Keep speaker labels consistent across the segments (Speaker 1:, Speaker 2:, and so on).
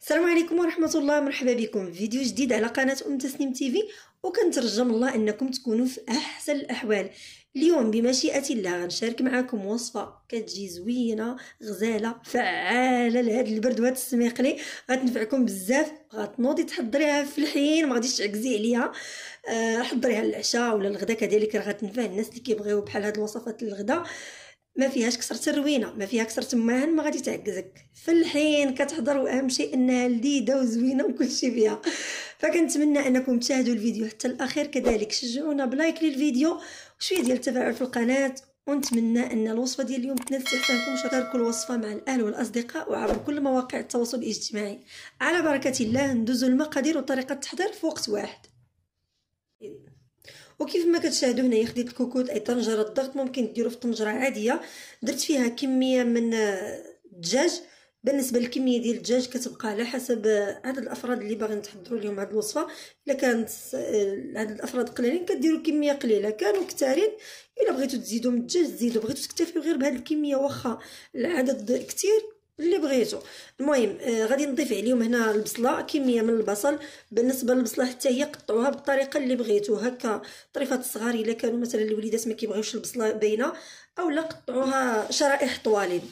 Speaker 1: السلام عليكم ورحمة الله، مرحبا بكم في فيديو جديد على قناة تسنيم تيفي. وكنترجى من الله انكم تكونوا في احسن الاحوال. اليوم بمشيئة الله غنشارك معكم وصفة كتجي زوينة غزالة فعالة لهاد البرد وهاد السميقلي، غتنفعكم بزاف. غتنوضي تحضريها في الحين، ما غاديش تعكزي عليها. حضريها للعشاء ولا الغدا كذلك، راه غتنفع الناس اللي كيبغيو بحال هاد الوصفات للغدا. ما فيهاش كسرة الروينه، ما فيها كسرة الماعن، ما غادي تعكزك في الحين كتحضر. واهم شيء انها لذيذه وزوينه وكلشي فيها. فكنتمنى انكم تشاهدوا الفيديو حتى الاخير، كذلك شجعونا بلايك للفيديو وشويه ديال التفاعل في القناه. ونتمنى ان الوصفه ديال اليوم تنال استحسانكم، وشاركوا الوصفه مع الاهل والاصدقاء وعبر كل مواقع التواصل الاجتماعي. على بركه الله ندوزوا المقادير وطريقه التحضير في وقت واحد. وكيف ما كتشاهدوا هنايا خديت الكوكوط اي طنجره الضغط، ممكن ديروا في طنجره عاديه. درت فيها كميه من الدجاج. بالنسبه للكميه ديال الدجاج كتبقى على حسب عدد الافراد اللي باغيين تحضروا لهم هذه الوصفه. الا كانت عدد الافراد قليلين كديروا كميه قليله، كانوا كثارين الا بغيتوا تزيدوا من الدجاج زيدوا، بغيتوا تكتفيو غير بهذه الكميه واخا العدد كثير اللي بغيتو. المهم غادي نضيف عليهم هنا البصله، كميه من البصل. بالنسبه للبصله حتى هي قطعوها بالطريقه اللي بغيتو، هكا طريفات صغار الا كانوا مثلا الوليدات ما كيبغيوش البصله باينه، اولا قطعوها شرائح طوالين.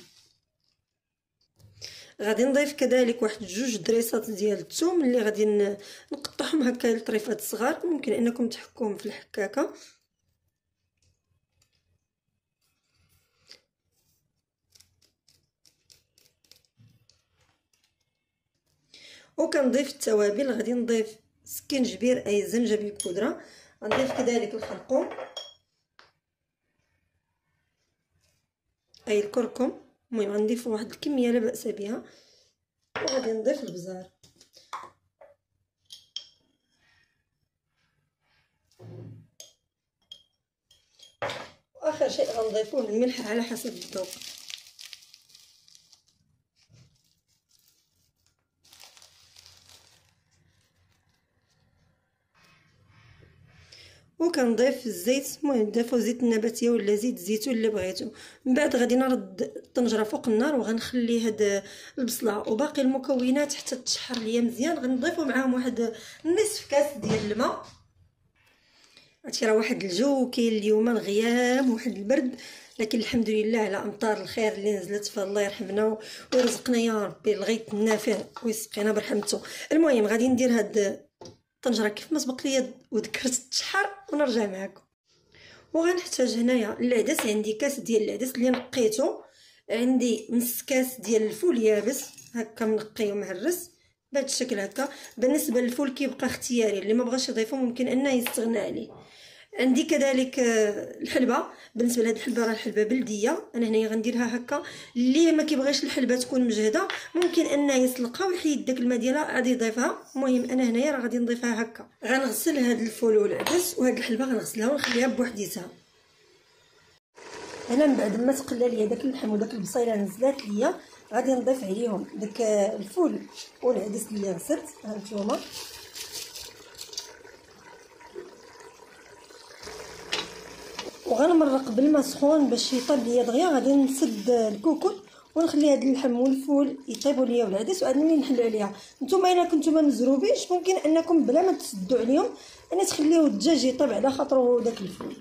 Speaker 1: غادي نضيف كذلك واحد جوج دريسات ديال الثوم اللي غادي نقطعهم هكا لطريفات صغار، ممكن انكم تحكوهم في الحكاكه. وكنضيف التوابل، غادي نضيف سكينجبير اي زنجبيل بودره، غنضيف كذلك الخرقوم اي الكركم. المهم غنضيف واحد الكميه لا باس بها، وغادي نضيف البزار. واخر شيء غنضيفوه الملح على حسب الذوق. وكنضيف الزيت، المهم ضيفوا زيت النباتيه ولا زيت الزيتون اللي بغيتو. من بعد غادي نرد الطنجره فوق النار وغنخلي هاد البصله وباقي المكونات حتى تشحر ليا مزيان. غنضيفوا معاهم واحد نصف كاس ديال الماء. هادشي راه واحد الجو كاين اليوم الغيام واحد البرد، لكن الحمد لله على امطار الخير اللي نزلت، فالله يرحمنا ويرزقنا يا ربي الغيث النافع ويسقينا برحمته. المهم غادي ندير هاد الطنجره كيف ما سبق ليا وذكرت تشحر ونرجع معكم. وغنحتاج هنايا العدس، عندي كاس ديال العدس اللي نقيته، عندي نص كاس ديال الفول يابس هكا منقي ومهرس بهذا الشكل هكا. بالنسبه للفول كيبقى اختياري، اللي ما بغاش يضيفه ممكن انه يستغنى عليه. عندي كذلك الحلبه. بالنسبه لهاد الحلبه راه الحلبه بلديه، انا هنايا غنديرها هكا. اللي ما كيبغيش الحلبه تكون مجهده ممكن انه يسلقها ويحيد داك الماء ديالها غادي يضيفها. المهم انا هنايا راه غادي نضيفها هكا. غنغسل هاد الفول والعدس وهاد الحلبه غنغسلها ونخليها بوحديتها. انا من بعد ما تقلى ليا داك اللحم وداك البصيله نزلات ليا، غادي نضيف عليهم داك الفول والعدس اللي غسلت. هانتوما وغنمرق بالماء سخون باش يطيب ليا دغيا. غادي نسد الكوكوط ونخلي هاد اللحم والفول يطيبوا ليا والعدس، وعاد ملي نحلو عليها. نتوما الا كنتو ما مزروبينش ممكن انكم بلا ما تسدوا عليهم انا تخليو الدجاج يطيب على خاطرو داك الفول.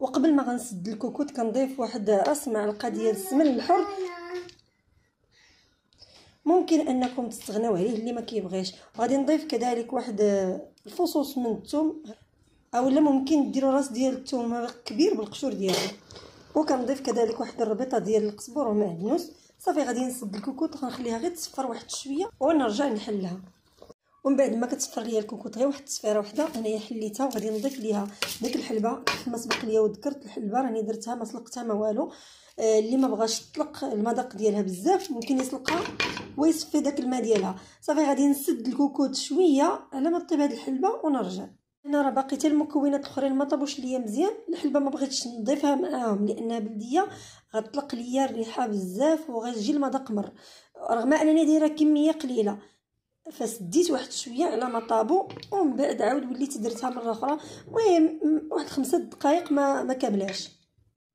Speaker 1: وقبل ما غنسد الكوكوط كنضيف واحد راس معلقه ديال السمن الحر، ممكن انكم تستغناو عليه اللي ما كيبغيش. وغادي نضيف كذلك واحد الفصوص من الثوم، اولا ممكن ديروا راس ديال الثوم كبير بالقشور ديالو. وكنضيف كذلك واحد الربيطه ديال القزبر ومعدنوس. صافي غادي نسد الكوكوط غنخليها غير تصفر واحد شويه ونرجع نحلها. ومن بعد ما كتصفر ليا الكوكوط غير واحد التصفيره وحده انايا حليتها، وغادي نضيف ليها ديك الحلبه كما سبق ليا وذكرت. الحلبه راني درتها ما سلقتها ما والو. اللي ما بغاش تطلق المذاق ديالها بزاف ممكن يسلقها ويصفي داك الماء ديالها. صافي غادي نسد الكوكوط شويه على ما طيب هاد الحلبه ونرجع. هنا راه باقي حتى المكونات الاخرين ما طابوش ليا مزيان. الحلبه ما بغيتش نضيفها معاهم لانها بلديه، غتطلق ليا الريحه بزاف وغيجي المذاق مر، رغم انني دايره كميه قليله. فسديت واحد شويه على ما طابو، ومن بعد عاود وليت درتها مره اخرى. المهم واحد 5 دقائق ما كاملاش.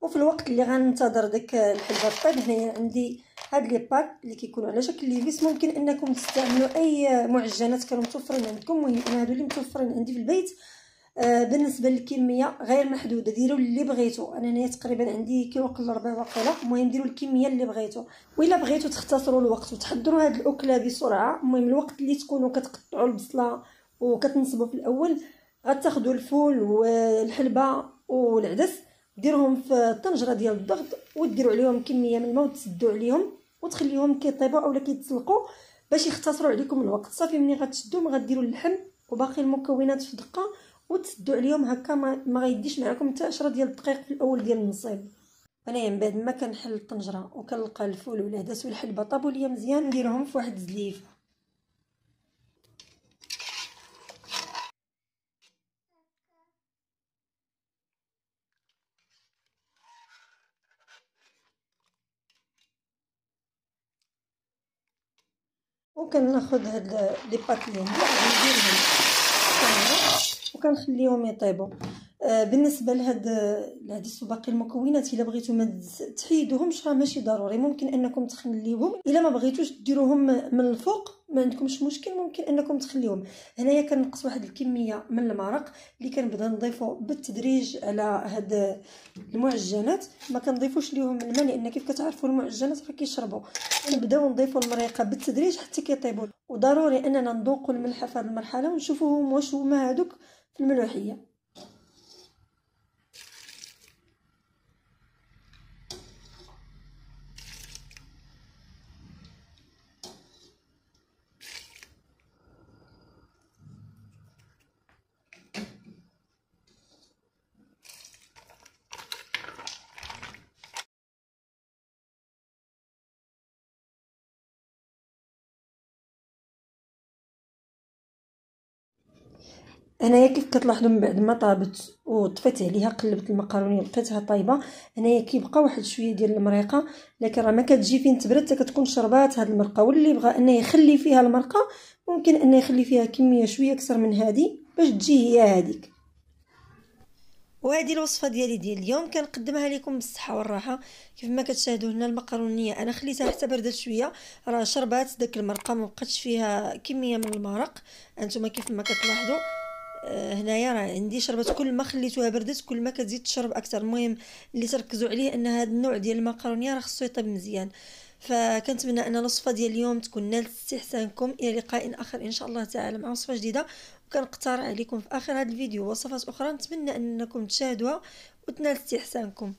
Speaker 1: وفي الوقت اللي غننتظر داك الحلبه طيب، هنايا عندي هاد لي بات اللي كيكونوا على شكل ليفيس. ممكن انكم تستعملوا اي معجنات كانوا متوفرين عندكم، المهم انا هادو اللي متوفرين عندي في البيت. بالنسبه للكميه غير محدوده، ديروا اللي بغيتوا. انا هنايا تقريبا عندي كيلو الا ربع واقيلا. المهم ديروا الكميه اللي بغيتوا. وإلا بغيتوا تختصروا الوقت وتحضروا هاد الاكله بسرعه، المهم الوقت اللي تكونوا كتقطعوا البصله وكتنصبوا في الاول، غتاخذوا الفول والحلبه والعدس، ديروهم في الطنجره ديال الضغط وديروا عليهم كميه من الماء وتسدوا عليهم وتخليهم كيطيبوا اولا كيتسلقوا باش يختصروا عليكم الوقت. صافي ملي غتشدوهم غديروا اللحم وباقي المكونات في دقه وتسدوا عليهم هكا. ما غيديش معكم حتى 10 ديال الدقائق في الاول ديال النصيب. انايا من بعد ما كنحل الطنجره وكنلقى الفول والعدس والحلبه طابوا ليا مزيان، نديرهم في واحد الزليفه. وكناخذ هاد لي بات اللي عندي نديرهم وكنخليهم يطيبوا. بالنسبه لهاد العدس وباقي المكونات، الا بغيتو ما تحيدوهمش راه ماشي ضروري، ممكن انكم تخليوهم. الا ما بغيتوش ديروهم من الفوق ما عندكمش مشكل، ممكن انكم تخليوهم. هنايا كنقص واحد الكميه من المرق اللي كنبدا نضيفه بالتدريج على هاد المعجنات. ما كنضيفوش ليهم الماء لان كيف كتعرفوا المعجنات راه كيشربوا. نبداو نضيفوا المريقه بالتدريج حتى كيطيبوا. وضروري اننا نذوقوا الملح في هذه المرحله ونشوفوهم واش هما هادوك في الملوحيه. هنايا كيف كتلاحظوا من بعد ما طابت وطفيت عليها قلبت المقرونيه لقيتها طايبه، هنايا كيبقى واحد شويه ديال المريقه، لكن راه ما كتجي فين تبرد حتى كتكون شربات هاد المرقه. واللي بغى انه يخلي فيها المرقه ممكن انه يخلي فيها كميه شويه اكثر من هذه باش تجي هي هذيك. وهذه الوصفه ديال اليوم كنقدمها لكم بالصحه والراحه. كيف ما كتشاهدوا هنا المقرونيه انا خليتها حتى بردت شويه، راه شربات داك المرقه ما بقاتش فيها كميه من المرق. انتم كيف ما كتلاحظوا هنايا راه عندي شربت، كل ما خليتوها بردت كل ما كتزيد تشرب اكثر. المهم اللي تركزوا عليه ان هذا النوع ديال المقرونيه راه خصو يطيب مزيان. فكنتمنى ان الوصفه ديال اليوم تكون نالت استحسانكم. الى لقاء اخر ان شاء الله تعالى مع وصفه جديده. وكنقترح عليكم في اخر هذا الفيديو وصفات اخرى نتمنى انكم تشاهدوها وتنال استحسانكم.